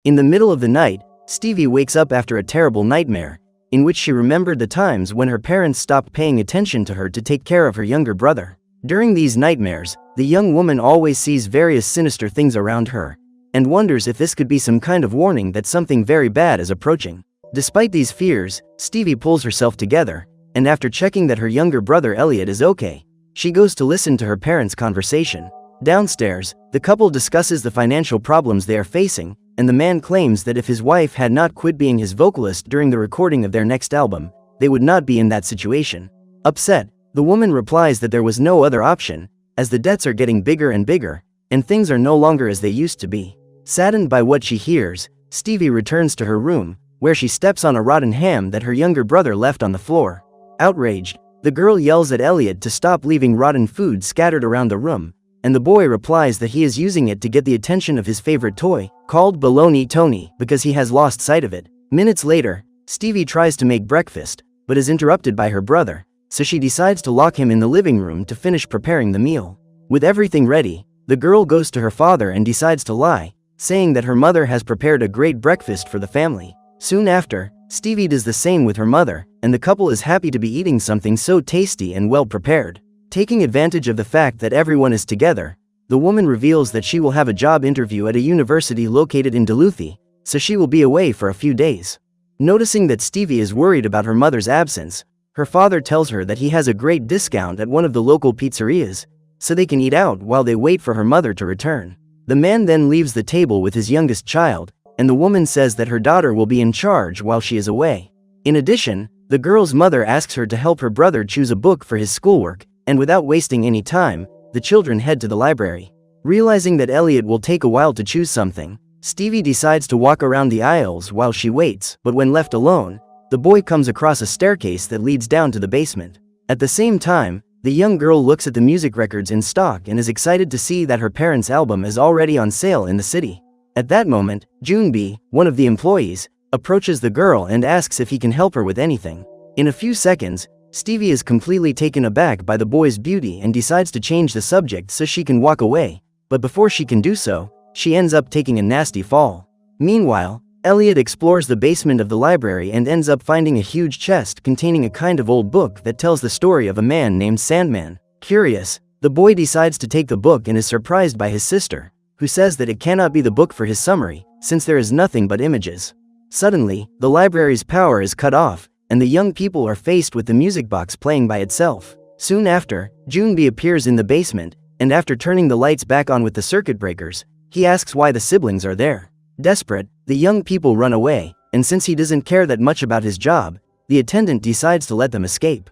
In the middle of the night, Stevie wakes up after a terrible nightmare, in which she remembered the times when her parents stopped paying attention to her to take care of her younger brother. During these nightmares, the young woman always sees various sinister things around her, and wonders if this could be some kind of warning that something very bad is approaching. Despite these fears, Stevie pulls herself together, and after checking that her younger brother Elliot is okay, she goes to listen to her parents' conversation. Downstairs, the couple discusses the financial problems they are facing, and the man claims that if his wife had not quit being his vocalist during the recording of their next album, they would not be in that situation. Upset, the woman replies that there was no other option, as the debts are getting bigger and bigger, and things are no longer as they used to be. Saddened by what she hears, Stevie returns to her room, where she steps on a rotten ham that her younger brother left on the floor. Outraged, the girl yells at Elliot to stop leaving rotten food scattered around the room, and the boy replies that he is using it to get the attention of his favorite toy, called Baloney Tony, because he has lost sight of it. Minutes later, Stevie tries to make breakfast, but is interrupted by her brother, so she decides to lock him in the living room to finish preparing the meal. With everything ready, the girl goes to her father and decides to lie, saying that her mother has prepared a great breakfast for the family. Soon after, Stevie does the same with her mother, and the couple is happy to be eating something so tasty and well prepared. Taking advantage of the fact that everyone is together, the woman reveals that she will have a job interview at a university located in Duluth, so she will be away for a few days. Noticing that Stevie is worried about her mother's absence, her father tells her that he has a great discount at one of the local pizzerias, so they can eat out while they wait for her mother to return. The man then leaves the table with his youngest child, and the woman says that her daughter will be in charge while she is away. In addition, the girl's mother asks her to help her brother choose a book for his schoolwork, and without wasting any time, the children head to the library. Realizing that Elliot will take a while to choose something, Stevie decides to walk around the aisles while she waits, but when left alone, the boy comes across a staircase that leads down to the basement. At the same time, the young girl looks at the music records in stock and is excited to see that her parents' album is already on sale in the city. At that moment, Junbi, one of the employees, approaches the girl and asks if he can help her with anything. In a few seconds, Stevie is completely taken aback by the boy's beauty and decides to change the subject so she can walk away, but before she can do so, she ends up taking a nasty fall. Meanwhile, Elliot explores the basement of the library and ends up finding a huge chest containing a kind of old book that tells the story of a man named Sandman. Curious, the boy decides to take the book and is surprised by his sister, who says that it cannot be the book for his summary, since there is nothing but images. Suddenly, the library's power is cut off, and the young people are faced with the music box playing by itself. Soon after, Junbi appears in the basement, and after turning the lights back on with the circuit breakers, he asks why the siblings are there. Desperate, the young people run away, and since he doesn't care that much about his job, the attendant decides to let them escape.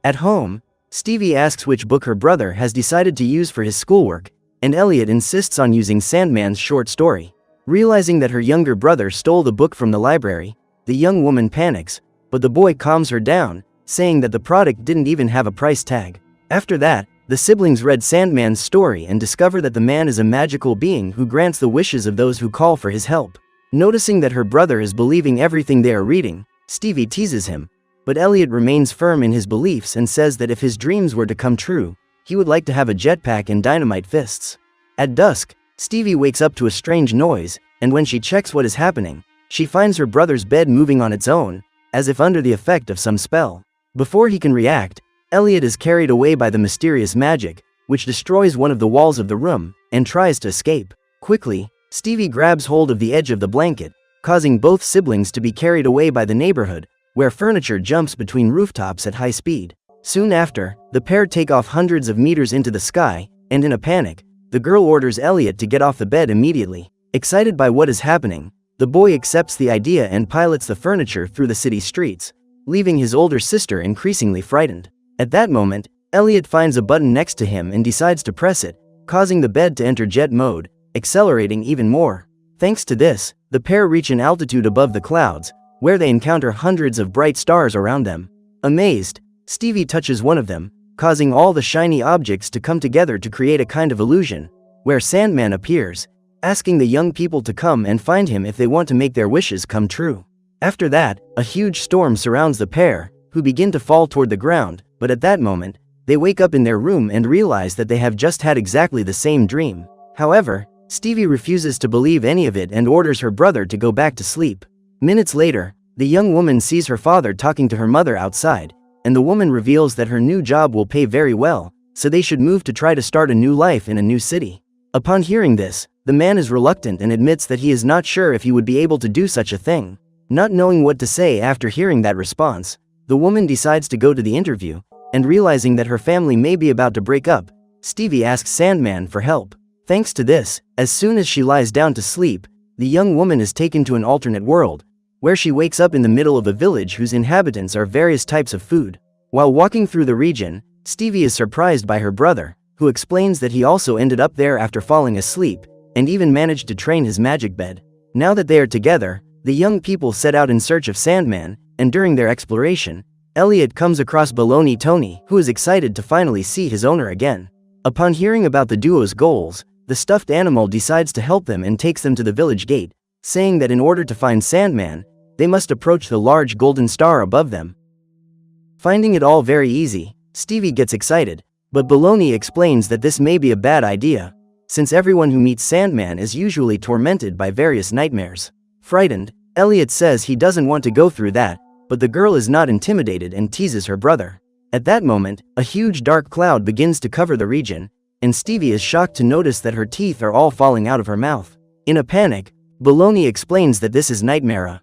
At home, Stevie asks which book her brother has decided to use for his schoolwork, and Elliot insists on using Sandman's short story. Realizing that her younger brother stole the book from the library, the young woman panics, but the boy calms her down, saying that the product didn't even have a price tag. After that, the siblings read Sandman's story and discover that the man is a magical being who grants the wishes of those who call for his help. Noticing that her brother is believing everything they are reading, Stevie teases him, but Elliot remains firm in his beliefs and says that if his dreams were to come true, he would like to have a jetpack and dynamite fists. At dusk, Stevie wakes up to a strange noise, and when she checks what is happening, she finds her brother's bed moving on its own, as if under the effect of some spell. Before he can react, Elliot is carried away by the mysterious magic, which destroys one of the walls of the room, and tries to escape. Quickly, Stevie grabs hold of the edge of the blanket, causing both siblings to be carried away by the neighborhood, where furniture jumps between rooftops at high speed. Soon after, the pair take off hundreds of meters into the sky, and in a panic, the girl orders Elliot to get off the bed immediately. Excited by what is happening, the boy accepts the idea and pilots the furniture through the city streets, leaving his older sister increasingly frightened. At that moment, Elliot finds a button next to him and decides to press it, causing the bed to enter jet mode, accelerating even more. Thanks to this, the pair reach an altitude above the clouds, where they encounter hundreds of bright stars around them. Amazed, Stevie touches one of them, causing all the shiny objects to come together to create a kind of illusion, where Sandman appears, asking the young people to come and find him if they want to make their wishes come true. After that, a huge storm surrounds the pair, who begin to fall toward the ground, but at that moment, they wake up in their room and realize that they have just had exactly the same dream. However, Stevie refuses to believe any of it and orders her brother to go back to sleep. Minutes later, the young woman sees her father talking to her mother outside, and the woman reveals that her new job will pay very well, so they should move to try to start a new life in a new city. Upon hearing this, the man is reluctant and admits that he is not sure if he would be able to do such a thing. Not knowing what to say after hearing that response, the woman decides to go to the interview, and realizing that her family may be about to break up, Stevie asks Sandman for help. Thanks to this, as soon as she lies down to sleep, the young woman is taken to an alternate world, where she wakes up in the middle of a village whose inhabitants are various types of food. While walking through the region, Stevie is surprised by her brother, who explains that he also ended up there after falling asleep, and even managed to train his magic bed. Now that they are together, the young people set out in search of Sandman, and during their exploration, Elliot comes across Baloney Tony, who is excited to finally see his owner again. Upon hearing about the duo's goals, the stuffed animal decides to help them and takes them to the village gate, saying that in order to find Sandman, they must approach the large golden star above them. Finding it all very easy, Stevie gets excited, but Baloney explains that this may be a bad idea, since everyone who meets Sandman is usually tormented by various nightmares. Frightened, Elliot says he doesn't want to go through that, but the girl is not intimidated and teases her brother. At that moment, a huge dark cloud begins to cover the region, and Stevie is shocked to notice that her teeth are all falling out of her mouth. In a panic, Baloney explains that this is Nightmare,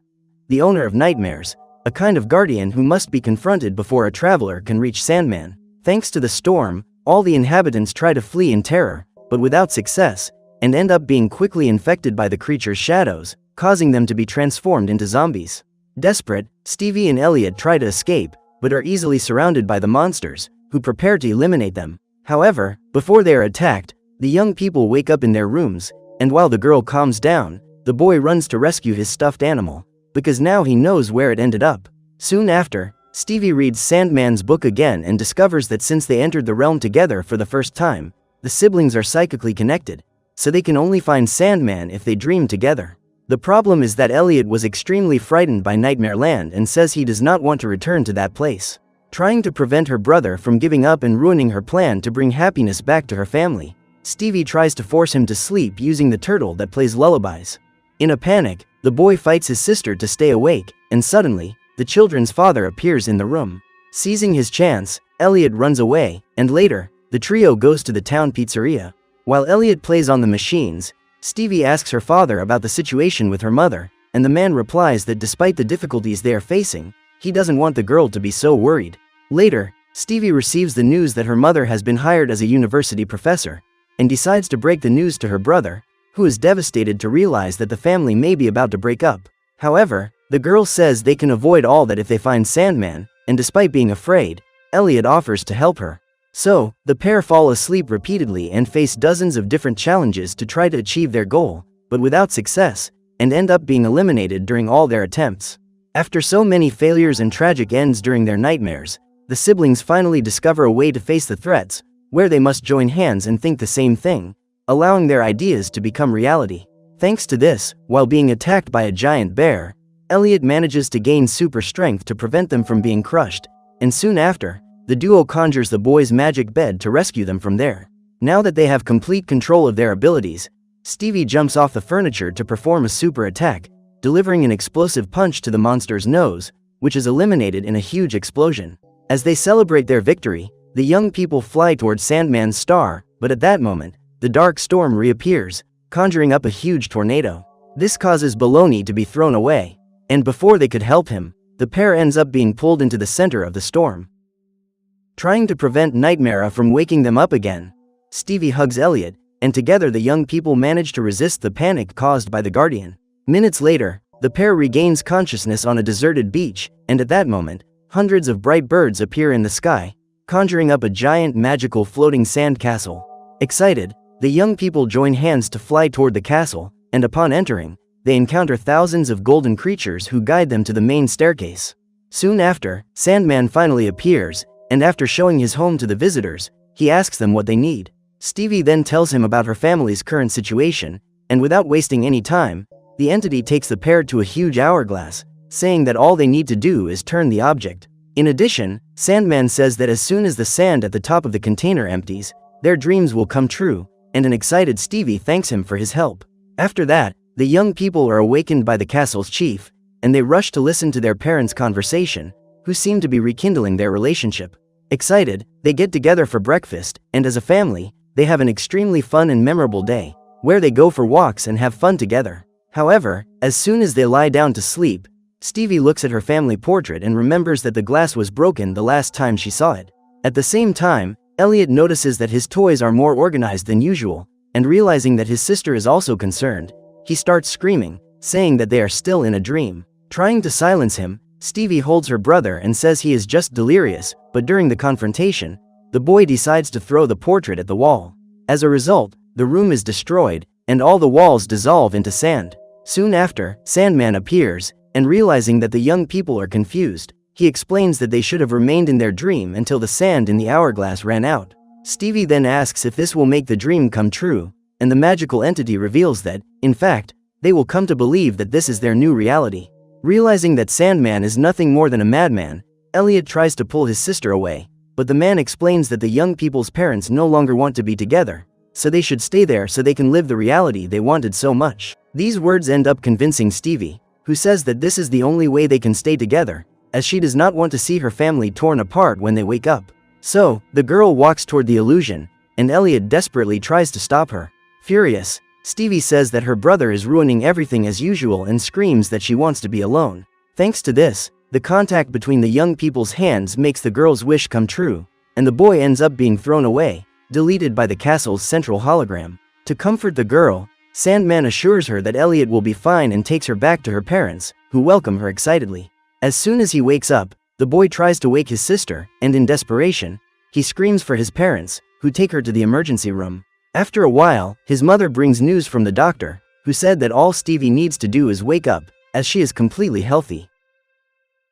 the owner of nightmares, a kind of guardian who must be confronted before a traveler can reach Sandman. Thanks to the storm, all the inhabitants try to flee in terror, but without success, and end up being quickly infected by the creature's shadows, causing them to be transformed into zombies. Desperate, Stevie and Elliot try to escape, but are easily surrounded by the monsters, who prepare to eliminate them. However, before they are attacked, the young people wake up in their rooms, and while the girl calms down, the boy runs to rescue his stuffed animal, because now he knows where it ended up. Soon after, Stevie reads Sandman's book again and discovers that since they entered the realm together for the first time, the siblings are psychically connected, so they can only find Sandman if they dream together. The problem is that Elliot was extremely frightened by Nightmare Land and says he does not want to return to that place. Trying to prevent her brother from giving up and ruining her plan to bring happiness back to her family, Stevie tries to force him to sleep using the turtle that plays lullabies. In a panic, the boy fights his sister to stay awake, and suddenly, the children's father appears in the room. Seizing his chance, Elliot runs away, and later, the trio goes to the town pizzeria. While Elliot plays on the machines, Stevie asks her father about the situation with her mother, and the man replies that despite the difficulties they are facing, he doesn't want the girl to be so worried. Later, Stevie receives the news that her mother has been hired as a university professor, and decides to break the news to her brother, who is devastated to realize that the family may be about to break up. However, the girl says they can avoid all that if they find Sandman, and despite being afraid, Elliot offers to help her. So, the pair fall asleep repeatedly and face dozens of different challenges to try to achieve their goal, but without success, and end up being eliminated during all their attempts. After so many failures and tragic ends during their nightmares, the siblings finally discover a way to face the threats, where they must join hands and think the same thing, allowing their ideas to become reality. Thanks to this, while being attacked by a giant bear, Elliot manages to gain super strength to prevent them from being crushed, and soon after, the duo conjures the boy's magic bed to rescue them from there. Now that they have complete control of their abilities, Stevie jumps off the furniture to perform a super attack, delivering an explosive punch to the monster's nose, which is eliminated in a huge explosion. As they celebrate their victory, the young people fly towards Sandman's star, but at that moment, the dark storm reappears, conjuring up a huge tornado. This causes Baloney to be thrown away, and before they could help him, the pair ends up being pulled into the center of the storm. Trying to prevent Nightmare from waking them up again, Stevie hugs Elliot, and together the young people manage to resist the panic caused by the Guardian. Minutes later, the pair regains consciousness on a deserted beach, and at that moment, hundreds of bright birds appear in the sky, conjuring up a giant magical floating sand castle. Excited, the young people join hands to fly toward the castle, and upon entering, they encounter thousands of golden creatures who guide them to the main staircase. Soon after, Sandman finally appears, and after showing his home to the visitors, he asks them what they need. Stevie then tells him about her family's current situation, and without wasting any time, the entity takes the pair to a huge hourglass, saying that all they need to do is turn the object. In addition, Sandman says that as soon as the sand at the top of the container empties, their dreams will come true, and an excited Stevie thanks him for his help. After that, the young people are awakened by the castle's chief, and they rush to listen to their parents' conversation, who seem to be rekindling their relationship. Excited, they get together for breakfast, and as a family, they have an extremely fun and memorable day, where they go for walks and have fun together. However, as soon as they lie down to sleep, Stevie looks at her family portrait and remembers that the glass was broken the last time she saw it. At the same time, Elliot notices that his toys are more organized than usual, and realizing that his sister is also concerned, he starts screaming, saying that they are still in a dream. Trying to silence him, Stevie holds her brother and says he is just delirious, but during the confrontation, the boy decides to throw the portrait at the wall. As a result, the room is destroyed, and all the walls dissolve into sand. Soon after, Sandman appears, and realizing that the young people are confused, he explains that they should have remained in their dream until the sand in the hourglass ran out. Stevie then asks if this will make the dream come true, and the magical entity reveals that, in fact, they will come to believe that this is their new reality. Realizing that Sandman is nothing more than a madman, Elliot tries to pull his sister away, but the man explains that the young people's parents no longer want to be together, so they should stay there so they can live the reality they wanted so much. These words end up convincing Stevie, who says that this is the only way they can stay together, as she does not want to see her family torn apart when they wake up. So, the girl walks toward the illusion, and Elliot desperately tries to stop her. Furious, Stevie says that her brother is ruining everything as usual and screams that she wants to be alone. Thanks to this, the contact between the young people's hands makes the girl's wish come true, and the boy ends up being thrown away, deleted by the castle's central hologram. To comfort the girl, Sandman assures her that Elliot will be fine and takes her back to her parents, who welcome her excitedly. As soon as he wakes up, the boy tries to wake his sister, and in desperation, he screams for his parents, who take her to the emergency room. After a while, his mother brings news from the doctor, who said that all Stevie needs to do is wake up, as she is completely healthy.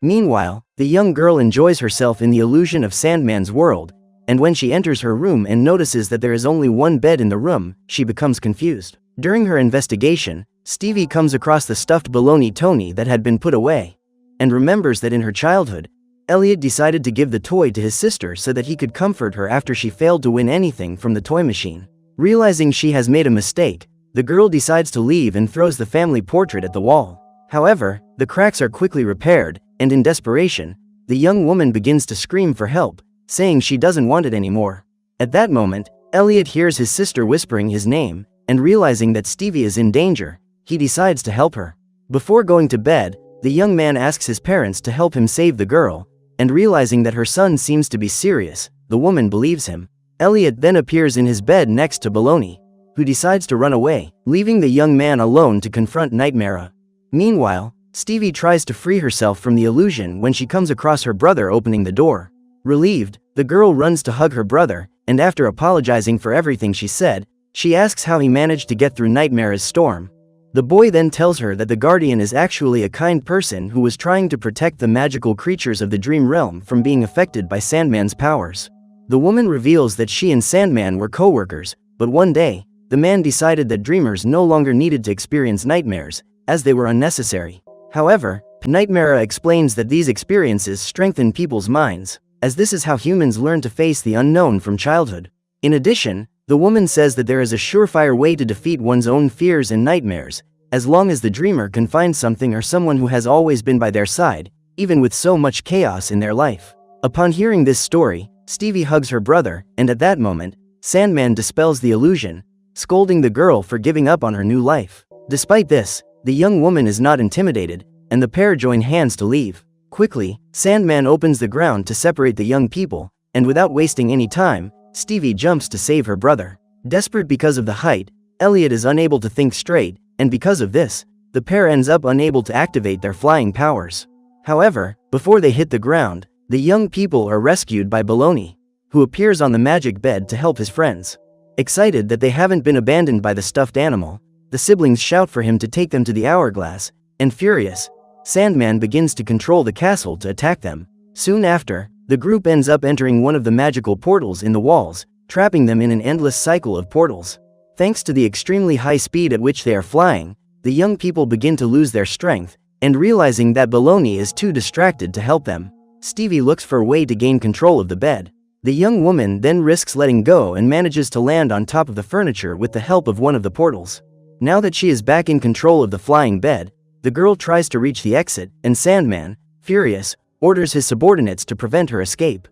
Meanwhile, the young girl enjoys herself in the illusion of Sandman's world, and when she enters her room and notices that there is only one bed in the room, she becomes confused. During her investigation, Stevie comes across the stuffed baloney Tony that had been put away, and remembers that in her childhood, Elliot decided to give the toy to his sister so that he could comfort her after she failed to win anything from the toy machine. Realizing she has made a mistake, the girl decides to leave and throws the family portrait at the wall. However, the cracks are quickly repaired, and in desperation, the young woman begins to scream for help, saying she doesn't want it anymore. At that moment, Elliot hears his sister whispering his name, and realizing that Stevie is in danger, he decides to help her. Before going to bed, the young man asks his parents to help him save the girl, and realizing that her son seems to be serious, the woman believes him. Elliot then appears in his bed next to Baloney, who decides to run away, leaving the young man alone to confront Nightmare. Meanwhile, Stevie tries to free herself from the illusion when she comes across her brother opening the door. Relieved, the girl runs to hug her brother, and after apologizing for everything she said, she asks how he managed to get through Nightmare's storm. The boy then tells her that the Guardian is actually a kind person who was trying to protect the magical creatures of the Dream Realm from being affected by Sandman's powers. The woman reveals that she and Sandman were co-workers, but one day, the man decided that dreamers no longer needed to experience nightmares, as they were unnecessary. However, Nightmare explains that these experiences strengthen people's minds, as this is how humans learn to face the unknown from childhood. In addition, the woman says that there is a surefire way to defeat one's own fears and nightmares, as long as the dreamer can find something or someone who has always been by their side, even with so much chaos in their life. Upon hearing this story, Stevie hugs her brother, and at that moment, Sandman dispels the illusion, scolding the girl for giving up on her new life. Despite this, the young woman is not intimidated, and the pair join hands to leave. Quickly, Sandman opens the ground to separate the young people, and without wasting any time, Stevie jumps to save her brother. Desperate because of the height, Elliot is unable to think straight, and because of this, the pair ends up unable to activate their flying powers. However, before they hit the ground, the young people are rescued by Baloney, who appears on the magic bed to help his friends. Excited that they haven't been abandoned by the stuffed animal, the siblings shout for him to take them to the hourglass, and furious, Sandman begins to control the castle to attack them. Soon after, the group ends up entering one of the magical portals in the walls, trapping them in an endless cycle of portals. Thanks to the extremely high speed at which they are flying, the young people begin to lose their strength, and realizing that Baloney is too distracted to help them, Stevie looks for a way to gain control of the bed. The young woman then risks letting go and manages to land on top of the furniture with the help of one of the portals. Now that she is back in control of the flying bed, the girl tries to reach the exit, and Sandman, furious, orders his subordinates to prevent her escape.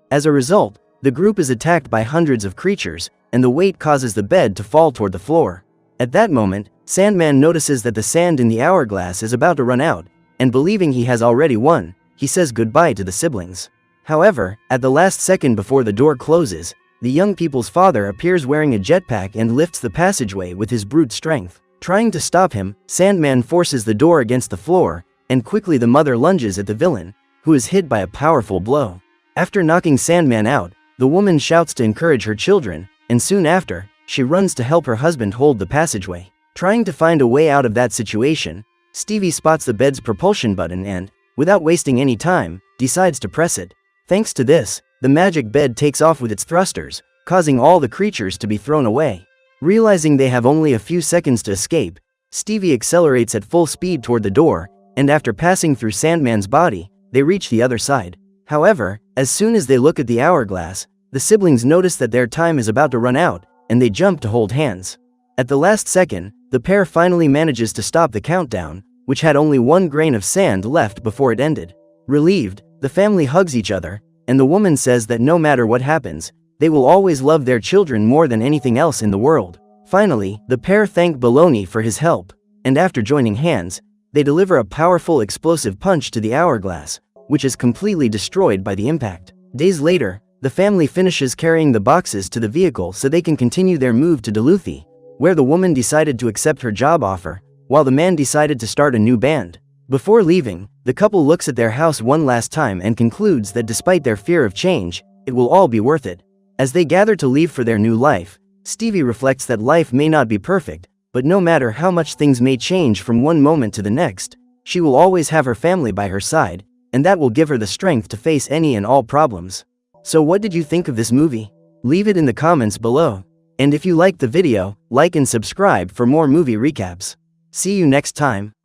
As a result, the group is attacked by hundreds of creatures, and the weight causes the bed to fall toward the floor. At that moment, Sandman notices that the sand in the hourglass is about to run out, and believing he has already won, he says goodbye to the siblings. However, at the last second before the door closes, the young people's father appears wearing a jetpack and lifts the passageway with his brute strength. Trying to stop him, Sandman forces the door against the floor, and quickly the mother lunges at the villain, who is hit by a powerful blow. After knocking Sandman out, the woman shouts to encourage her children, and soon after, she runs to help her husband hold the passageway. Trying to find a way out of that situation, Stevie spots the bed's propulsion button and, without wasting any time, decides to press it. Thanks to this, the magic bed takes off with its thrusters, causing all the creatures to be thrown away. Realizing they have only a few seconds to escape, Stevie accelerates at full speed toward the door, and after passing through Sandman's body, they reach the other side. However, as soon as they look at the hourglass, the siblings notice that their time is about to run out, and they jump to hold hands. At the last second, the pair finally manages to stop the countdown, which had only one grain of sand left before it ended. Relieved, the family hugs each other, and the woman says that no matter what happens, they will always love their children more than anything else in the world. Finally, the pair thank Baloney for his help, and after joining hands, they deliver a powerful explosive punch to the hourglass, which is completely destroyed by the impact. Days later, the family finishes carrying the boxes to the vehicle so they can continue their move to Duluth, where the woman decided to accept her job offer, while the man decided to start a new band. Before leaving, the couple looks at their house one last time and concludes that despite their fear of change, it will all be worth it. As they gather to leave for their new life, Stevie reflects that life may not be perfect, but no matter how much things may change from one moment to the next, she will always have her family by her side, and that will give her the strength to face any and all problems. So what did you think of this movie? Leave it in the comments below. And if you liked the video, like and subscribe for more movie recaps. See you next time.